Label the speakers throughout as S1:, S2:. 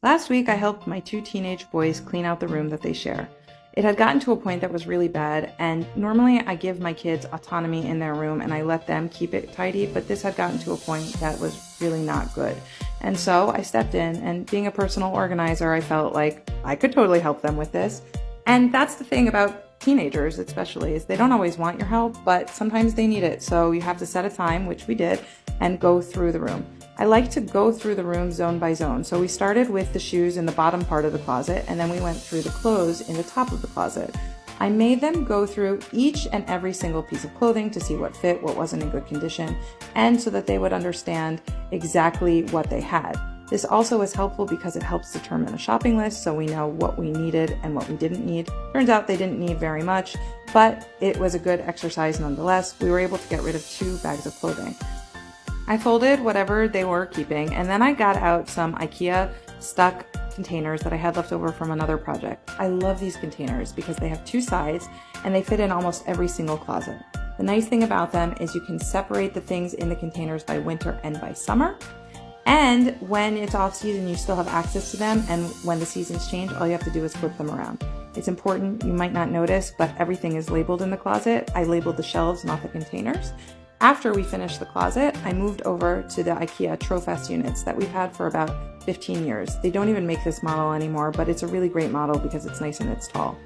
S1: Last week, I helped my two teenage boys clean out the room that they share. It had gotten to a point that was really bad, and normally I give my kids autonomy in their room and I let them keep it tidy, but this had gotten to a point that was really not good. And so I stepped in, and being a personal organizer, I felt like I could totally help them with this. And that's the thing about teenagers especially, is they don't always want your help, but sometimes they need it. So you have to set a time, which we did, and go through the room. I like to go through the room zone by zone. So we started with the shoes in the bottom part of the closet, and then we went through the clothes in the top of the closet. I made them go through each and every single piece of clothing to see what fit, what wasn't in good condition, and so that they would understand exactly what they had. This also is helpful because it helps determine a shopping list, so we know what we needed and what we didn't need. Turns out they didn't need very much, but it was a good exercise nonetheless. We were able to get rid of 2 bags of clothing. I folded whatever they were keeping, and then I got out some IKEA stuck containers that I had left over from another project. I love these containers because they have 2 sides and they fit in almost every single closet. The nice thing about them is you can separate the things in the containers by winter and by summer. And when it's off season, you still have access to them, and when the seasons change, all you have to do is flip them around. It's important, you might not notice, but everything is labeled in the closet. I labeled the shelves, not the containers. After we finished the closet, I moved over to the IKEA Trofast units that we've had for about 15 years. They don't even make this model anymore, but it's a really great model because it's nice and it's tall.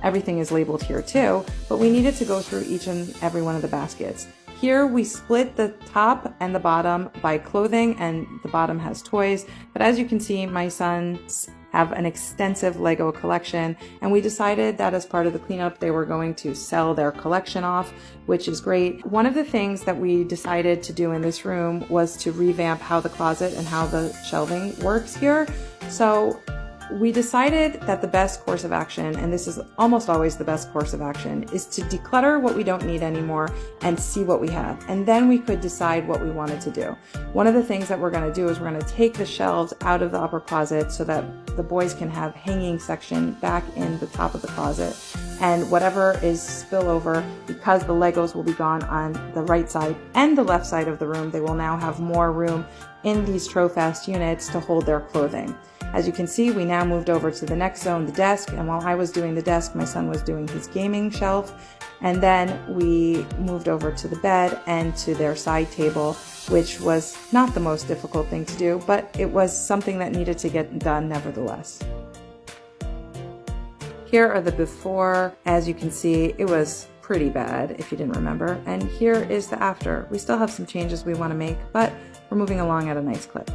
S1: Everything is labeled here too, but we needed to go through each and every one of the baskets. Here we split the top and the bottom by clothing, and the bottom has toys. But as you can see, my sons have an extensive Lego collection, and we decided that as part of the cleanup, they were going to sell their collection off, which is great. One of the things that we decided to do in this room was to revamp how the closet and how the shelving works here. So we decided that the best course of action, and this is almost always the best course of action, is to declutter what we don't need anymore and see what we have. And then we could decide what we wanted to do. One of the things that we're going to do is we're going to take the shelves out of the upper closet so that the boys can have hanging section back in the top of the closet. And whatever is spillover, because the Legos will be gone on the right side and the left side of the room, they will now have more room in these Trofast units to hold their clothing. As you can see, we now moved over to the next zone, the desk, and while I was doing the desk, my son was doing his gaming shelf, and then we moved over to the bed and to their side table, which was not the most difficult thing to do, but it was something that needed to get done nevertheless. Here are the before. As you can see, it was pretty bad if you didn't remember, and here is the after. We still have some changes we want to make, but we're moving along at a nice clip.